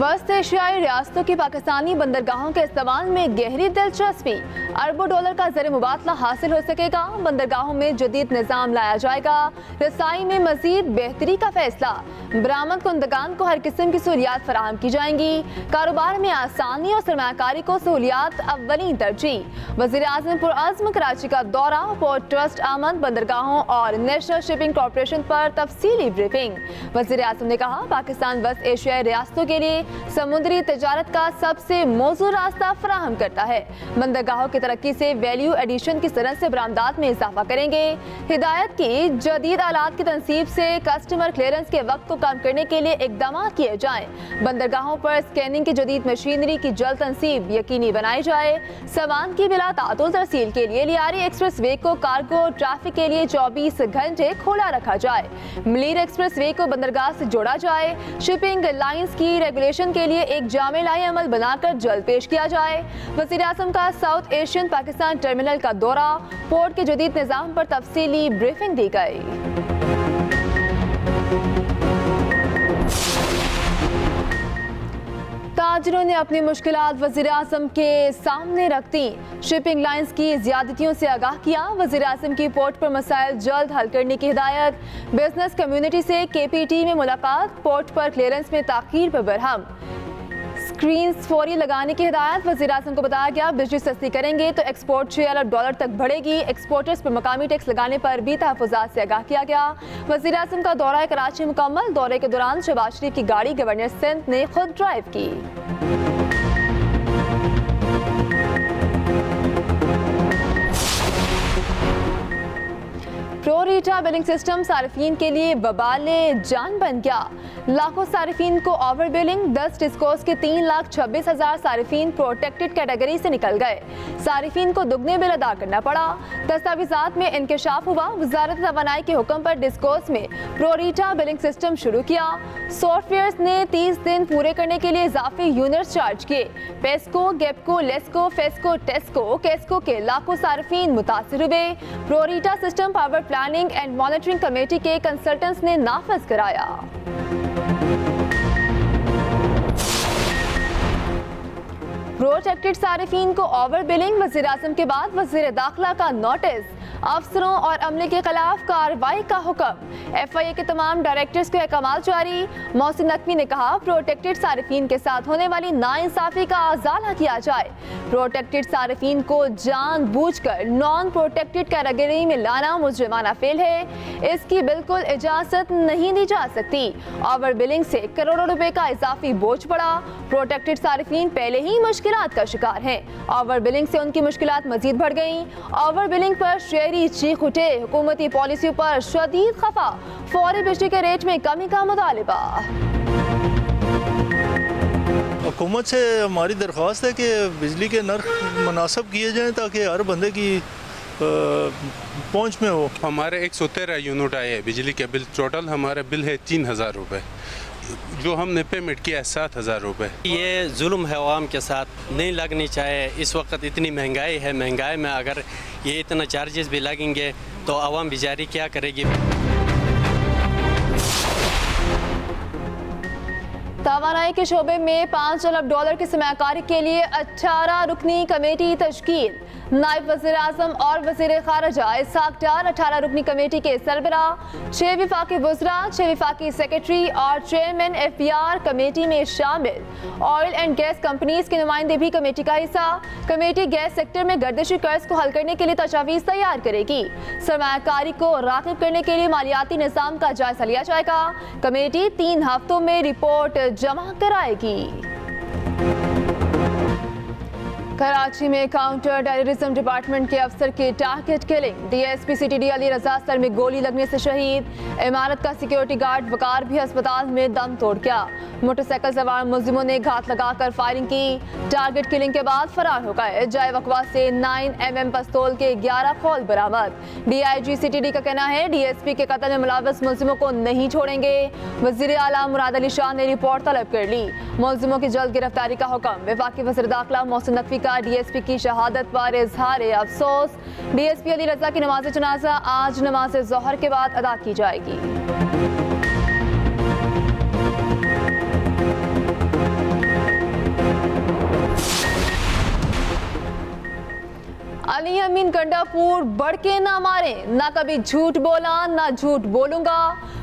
वस्त एशियाई रियासतों की पाकिस्तानी बंदरगाहों के इस्तेमाल में गहरी दिलचस्पी, अरबों डॉलर का ज़र मुबादला हासिल हो सकेगा। बंदरगाहों में जदीद निज़ाम लाया जाएगा। रसाई में मजीद बेहतरी का फैसला, बरामद कुंदगान को हर किस्म की सहूलियात फराहम की जाएंगी। कारोबार में आसानी और सरमायाकारी को सहूलियात अव्वली तरजीह। वज़ीर-ए-आज़म पुरअज़्म कराची का दौरा, पोर्ट ट्रस्ट आमद, बंदरगाहों और नेशनल शिपिंग कॉर्पोरेशन पर तफसीली ब्रीफिंग। वज़ीर-ए-आज़म ने कहा, पाकिस्तान वस्त एशियाई रियासतों के लिए समुद्री तजारत का सबसे मौजूद रास्ता फराहम करता है। बंदरगाहों की तरक्की से वैल्यू एडिशन की सनत से बरामदात में इजाफा करेंगे। हिदायत की जदीद आलात की तनसीब से कस्टमर क्लियरेंस के वक्त को कम करने के लिए इकदाम किए जाएं। बंदरगाहों पर स्कैनिंग की जदीद मशीनरी की जल्द तनसीब यकीनी बनाई जाए। सामान की बिला तातुल तरसील के लिए लियारी एक्सप्रेस वे को कार्गो ट्रैफिक के लिए 24 घंटे खोला रखा जाए। मलीर एक्सप्रेस वे को बंदरगाह से जोड़ा जाए। शिपिंग लाइन्स की रेगुलेशन के लिए एक जामे-लाई अमल बनाकर जल्द पेश किया जाए। वज़ीर-ए-आज़म का साउथ एशियन पाकिस्तान टर्मिनल का दौरा, पोर्ट के जदीद निज़ाम पर तफसीली ब्रीफिंग दी गई। ताजिरों ने अपनी मुश्किलात वज़ीर-ए-आज़म के सामने रख दी। शिपिंग लाइन्स की ज़्यादतियों से आगाह किया। वज़ीर-ए-आज़म की पोर्ट पर मसाइल जल्द हल करने की हिदायत। बिजनेस कम्युनिटी से KPT में मुलाकात, पोर्ट पर क्लियरेंस में ताख़ीर पर बरहम। स्क्रीन्स फौरी लगाने की हिदायत। वज़ीर-ए-आज़म को बताया गया, बिजली सस्ती करेंगे तो एक्सपोर्ट $6 अरब तक बढ़ेगी। एक्सपोर्टर्स पर मकामी टैक्स लगाने पर भी तहफ़्फ़ुज़ात से आगाह किया गया। वज़ीर-ए-आज़म का दौरा कराची मुकम्मल। दौरे के दौरान शहबाज शरीफ की गाड़ी गवर्नर सिंध ने खुद ड्राइव की। प्रो रीटा बिलिंग सिस्टम सारिफीन के लिए वबाले जान बन गया। लाखों सारिफीन को ओवर बिलिंग। 10 डिस्कोस के 3,26,000 सारिफीन प्रोटेक्टेड कैटेगरी से निकल गए। सारिफीन को दुगने बिल अदा करना पड़ा। दस्तावेजात में इंकशाफ हुआ। वजारत तवानाई के हुक्म पर डिस्कोस में प्रो रीटा बिलिंग सिस्टम शुरू किया। सॉफ्टवेयर्स ने 30 दिन पूरे करने के लिए इजाफी यूनिट्स चार्ज किए। पेस्को, गेपको, लेस्को, फेस्को, टेस्को, केस्को के लाखों सारिफीन मुतासिर हुए। Pro Rita system power planning and monitoring committee के कंसल्टेंट्स ने नाफिज कराया। प्रोटेक्टेड सारिफीन को ओवर बिलिंग। वज़ीर-ए-आज़म के बाद वज़ीर दाखिला का नोटिस। अफसरों और अमले के खिलाफ कार्रवाई का हुक्म। FIA के तमाम डायरेक्टर्स को अहकाम जारी। मोहसिन नकवी ने कहा, प्रोटेक्टेड सारिफीन के साथ होने वाली नाइंसाफी का अजाला किया जाए। प्रोटेक्टेड सारिफीन को जानबूझकर नॉन प्रोटेक्टेड कैटेगरी में लाना मुजरिमाना फेल है। इसकी बिल्कुल इजाजत नहीं दी जा सकती। ओवर बिलिंग से करोड़ों रुपए का इजाफी बोझ पड़ा। प्रोटेक्टेड सारिफीन पहले ही मुश्किलात का शिकार हैं। ओवर बिलिंग से उनकी मुश्किलात मजीद बढ़ गई। ओवर बिलिंग पर शहरी चीख उठे। हुकूमती पॉलिसी पर शदीद खफा। फौरी बिजली के रेट में कमी का मुतालिबा। हुकूमत से हमारी दरख्वास्त है कि बिजली के नर्ख मुनासिब किए जाएँ ताकि हर बंदे की पहुँच में हो। हमारे 113 यूनिट आए हैं बिजली के बिल। टोटल हमारा बिल है 3,000 रुपये, जो हमने पेमेंट किया है 7,000 रुपये। ये जुल्म है, आवाम के साथ नहीं लगनी चाहिए। इस वक्त इतनी महंगाई है, महंगाई में अगर ये इतना चार्जेस भी लगेंगे तो आवाम बेचारी क्या करेगी। तवानाई के शोबे में $5 अरब की सरमायाकारी के लिए 18 रुकनी कमेटी तश्कील। नायब वज़ीर-ए-आज़म और वज़ीर ख़ारिजा इसहाक़ डार 18 रुकनी कमेटी के सरबरा। 6 विफाकी वज़रा, 6 विफाकी सेक्रेटरी और चेयरमैन FBR कमेटी में शामिल। ऑयल एंड गैस कंपनीज के नुमाइंदे भी कमेटी का हिस्सा। कमेटी गैस सेक्टर में गर्दिशी कर्ज को हल करने के लिए तजावीज़ तैयार करेगी। सरमायाकारी को राग़िब करने के लिए मालियाती निज़ाम का जायजा लिया जाएगा। कमेटी 3 हफ्तों में रिपोर्ट जमा कराएगी। कराची में काउंटर टेररिज्म डिपार्टमेंट के अफसर की target killing. DSP CTD Ali Raza सर में गोली लगने से शहीद। इमारत का सिक्योरिटी गार्ड वकार भी अस्पताल में दम तोड़ गया। मोटरसाइकिल सवार मुलजिमों ने घात लगाकर फायरिंग की। टारगेट किलिंग के बाद फरार हो गए। जाए वकवा से 9mm पिस्तौल के 11 खोल बरामद। DIG CTD का कहना है, DSP के कत्ल में मुलव्वस मुलजिमों को नहीं छोड़ेंगे। वज़ीर आला मुराद अली शाह ने रिपोर्ट तलब कर ली। मुलजिमों की जल्द गिरफ्तारी का हुक्म। वफाकी वज़ीर दाखिला मोहसिन नकवी का DSP की शहादत पर इजहार अफसोस। DSP अली रजा की नमाज जनाजा आज नमाज ज़ोहर के बाद अदा की जाएगी। अमीन गंडापुर बढ़ के ना मारे, ना कभी झूठ बोला ना झूठ बोलूंगा।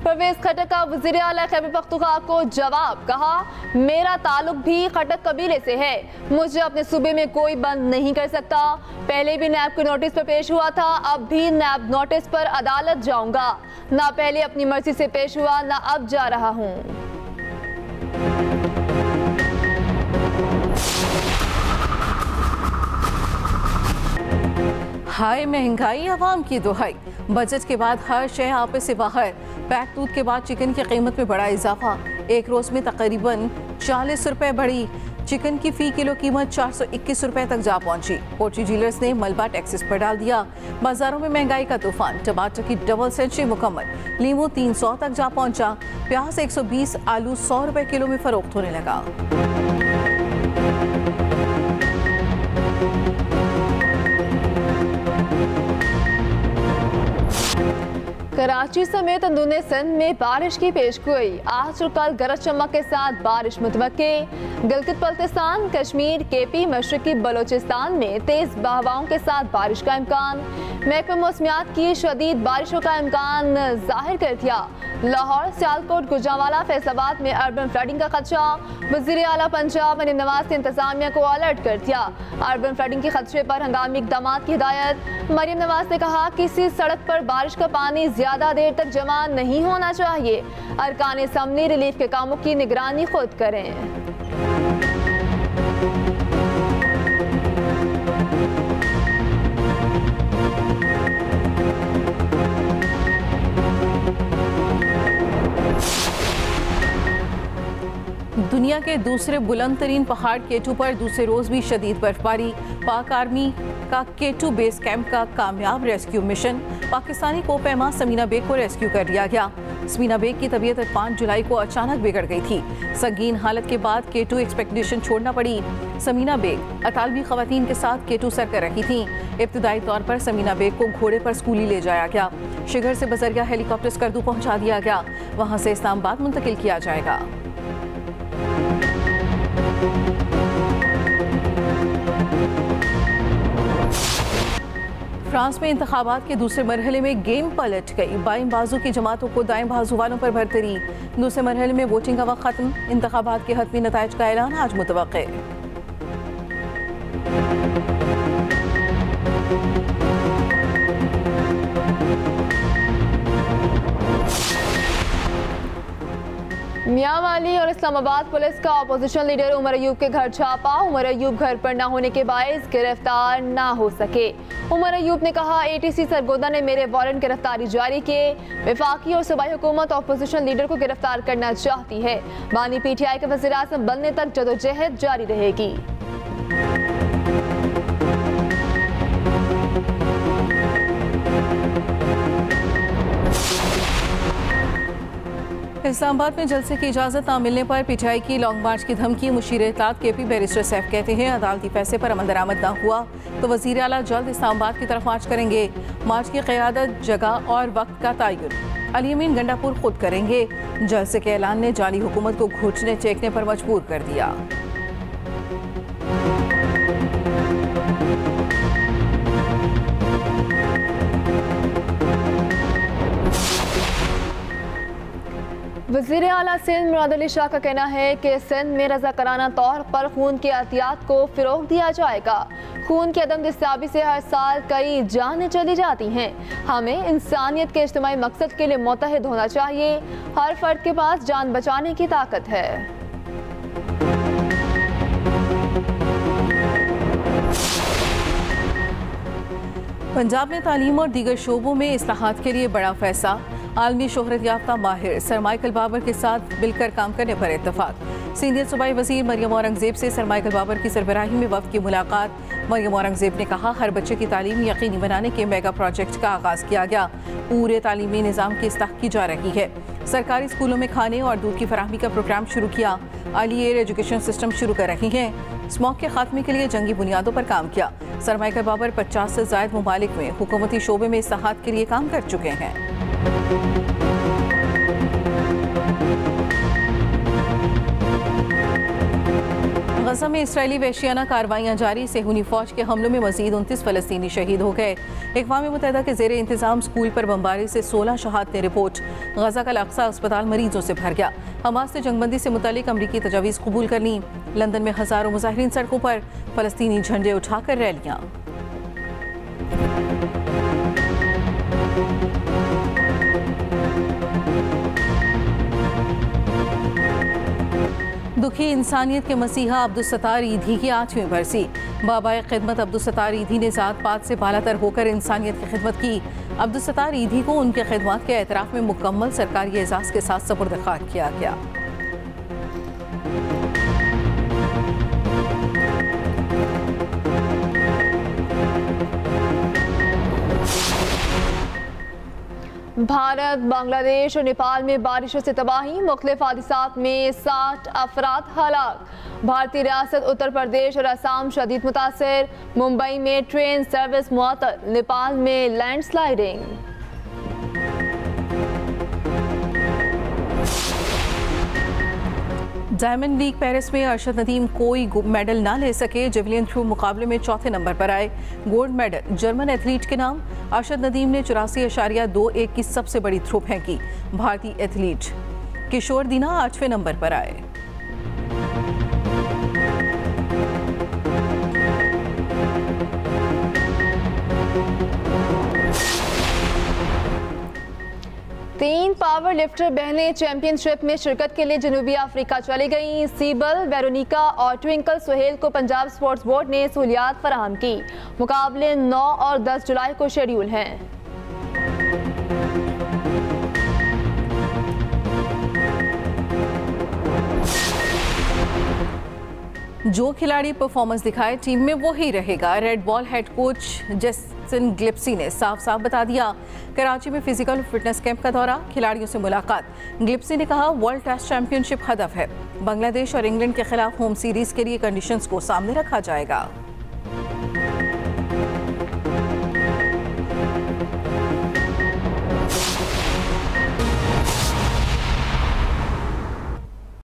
परवेज खटक का वज़ीर आला खैबर पख्तूनख्वा को जवाब, कहा मेरा ताल्लुक भी खटक कबीले से है, मुझे अपने सूबे में कोई बंद नहीं कर सकता। पहले भी नैब के नोटिस पर पेश हुआ था, अब भी नैब नोटिस पर अदालत जाऊंगा। ना पहले अपनी मर्जी से पेश हुआ, ना अब जा रहा हूँ। हाय महंगाई, आवाम की दुहाई। बजट के बाद हर शय आपे से बाहर। पैक दूध के बाद चिकन की कीमत में बड़ा इजाफा, एक रोज में तकरीबन 40 रुपए बढ़ी। चिकन की फी किलो कीमत 421 रुपए तक जा पहुंची। पोल्ट्री डीलर्स ने मलबा टैक्सेस पर डाल दिया। बाजारों में महंगाई का तूफान, टमाटर की डबल सेंचुरी मुकम्मल। लीमू 300 तक जा पहुंचा। प्याज 120, आलू 100 रुपए किलो में फरोख्त होने लगा। कराची समेत अंदरूनी सिंध में बारिश की पेशगोई। आज और कल गरज चमक के साथ बारिश मुतवक्के। गिलगित बल्तिस्तान, कश्मीर, केपी, मशरकी बलोचिस्तान में तेज हवाओं के साथ बारिश का इम्कान। महकमा मौसमियात की शदीद बारिशों का इम्कान जाहिर कर दिया। लाहौर, सियालकोट, गुजरांवाला, फैसलाबाद में अर्बन फ्लडिंग का खदशा। वज़ीर आला पंजाब मरीम नवाज ने इंतजामिया को अलर्ट कर दिया। अर्बन फ्लडिंग के खदशे पर हंगामी इक़दामात की हिदायत। मरीम नवाज ने कहा किसी सड़क पर बारिश का पानी ज्यादा देर तक जमा नहीं होना चाहिए। अरकान असम्बली रिलीफ के कामों की निगरानी खुद करें। दुनिया के दूसरे बुलंद तरीन पहाड़ केटू पर दूसरे रोज भी शदीद बर्फबारी। पाक आर्मी का केटू बेस कैंप का कामयाब रेस्क्यू मिशन। पाकिस्तानी कोपैमा समीना बेग को रेस्क्यू कर लिया गया। समीना बेग की तबीयत 5 जुलाई को अचानक बिगड़ गई थी। संगीन हालत के बाद केटू एक्सपेडिशन छोड़ना पड़ी। समीना बेग अतालवी खवातीन के साथ केटू सर कर रही थी। इब्तदाई तौर पर समीना बेग को घोड़े पर स्कूली ले जाया गया। शिगर से बजरिया हेलीकॉप्टर स्कर्दू पहुंचा दिया गया, वहां से इस्लामाबाद मुंतकिल किया जाएगा। फ्रांस में इंतखाबात के दूसरे मरहले में गेम पलट गई। बाएं बाजू की जमातों को दाएं बाजू वालों पर बरतरी। दूसरे मरहले में वोटिंग का वक्त खत्म। इंतखाबात के हतमी नताइज का ऐलान आज मुतवक्के। मियां वाली और इस्लामाबाद पुलिस का अपोजिशन लीडर उमर अयूब के घर छापा। उमर अयूब घर पर न होने के बायस गिरफ्तार न हो सके। उमर अयूब ने कहा ATC सरगोदा ने मेरे वारंट गिरफ्तारी जारी किए। वफाकी और सूबाई हुकूमत अपोजिशन लीडर को गिरफ्तार करना चाहती है। बानी PTI के वज़ीर आज़म बनने तक जदोजहद जारी रहेगी। इस्लामाबाद में जलसे की इजाज़त न मिलने पर PTI की लॉन्ग मार्च की धमकी। मुशीर इत्तलात KP बैरिस्टर सैफ कहते हैं अदालती फैसले पर अमल दरामद न हुआ तो वज़ीर आला जल्द इस्लामाबाद की तरफ मार्च करेंगे। मार्च की क़यादत, जगह और वक्त का तयन अली अमीन गंडापुर खुद करेंगे। जलसे के ऐलान ने जाली हुकूमत को घुटने टेकने पर मजबूर कर दिया। वज़ीर आला सिंध मुराद अली शाह का कहना है कि सिंध में रज़ाकाराना तौर पर खून के एहतियात को फ़रोग़ दिया जाएगा। खून की अदम दस्तयाबी से हर साल कई जानें चली जाती हैं। हमें इंसानियत के इज्तिमाई मकसद के लिए मुत्तहिद होना चाहिए। हर फर्द के पास जान बचाने की ताकत है। पंजाब में तालीम और दीगर शोबों में इस्लाहात के लिए बड़ा फैसला। आलमी शोहरत याफ्ता माहिर सर माइकल बाबर के साथ मिलकर काम करने पर इत्तफाक। सीनियर सूबाई वज़ीर मरियम औरंगज़ेब से सर माइकल बाबर की सरबराही में वफ़द की मुलाकात। मरियम औरंगज़ेब ने कहा हर बच्चे की तालीम यकीनी बनाने के मेगा प्रोजेक्ट का आगाज़ किया गया। पूरे तालीमी निज़ाम की इस्लाह की जा रही है। सरकारी स्कूलों में खाने और दूध की फराहमी का प्रोग्राम शुरू किया। अर्ली एयर एजुकेशन सिस्टम शुरू कर रही हैं। स्मोक के खात्मे के लिए जंगी बुनियादों पर काम किया। सर माइकल बाबर 50 से ज़ायद ममालिक में हुकूमती शोबे में इस्लाहात के लिए काम कर चुके हैं। गजा में इसराइली वहशियाना कार्रवाइयाँ जारी, सेहूनी फौज के हमलों में मजीद 29 फ़लस्तीनी शहीद हो गए। अक़वाम मुत्तहिदा के ज़ेर इंतज़ाम स्कूल पर बमबारी से 16 शहादत ने रिपोर्ट। गजा का अल-अक़सा अस्पताल मरीजों से भर गया। हमास ने जंगबंदी से मुतल्लिक अमरीकी तजावीज़ कबूल कर ली। लंदन में हज़ारों मुजाहिरीन सड़कों पर, फ़लस्तीनी झंडे उठाकर रैलियाँ। दुखी इंसानियत के मसीहा अब्दुल-सत्तार ईधी की 8वीं बरसी। बाबाए खिदमत अब्दुल-सत्तार ईधी ने ज़ात पात से बालातर होकर इंसानियत की खिदमत की। अब्दुल-सत्तार ईधी को उनके खिदमत के एतराफ़ में मुकम्मल सरकारी एजाज़ के साथ सपुर्द खाक किया गया। भारत, बांग्लादेश और नेपाल में बारिशों से तबाही, मुख्तलिफ हादिसात में 60 अफराद हलाक। भारतीय रियासत उत्तर प्रदेश और असम शदीद मुतासर, मुंबई में ट्रेन सर्विस मुअत्तल, नेपाल में लैंडस्लाइडिंग। डायमंड लीग पेरिस में अरशद नदीम कोई मेडल ना ले सके। जेवलिन थ्रो मुकाबले में चौथे नंबर पर आए। गोल्ड मेडल जर्मन एथलीट के नाम। अरशद नदीम ने 84.21 की सबसे बड़ी थ्रो फेंकी। भारतीय एथलीट किशोर दीना 8वें नंबर पर आए। तीन पावर लिफ्टर बहनें चैंपियनशिप में शिरकत के लिए जनूबी अफ्रीका चली गईं। सीबल, वेरोनिका और ट्विंकल सुहेल को पंजाब स्पोर्ट्स बोर्ड ने सहूलियात फराहम की। मुकाबले 9 और 10 जुलाई को शेड्यूल हैं। जो खिलाड़ी परफॉर्मेंस दिखाए टीम में वो ही रहेगा। Red ball head coach Jason ग्लिप्सी ने साफ साफ बता दिया। कराची में फिजिकल फिटनेस कैंप का दौरा, खिलाड़ियों से मुलाकात। ग्लिप्सी ने कहा वर्ल्ड टेस्ट चैंपियनशिप हदफ है। बांग्लादेश और इंग्लैंड के खिलाफ होम सीरीज के लिए कंडीशंस को सामने रखा जाएगा।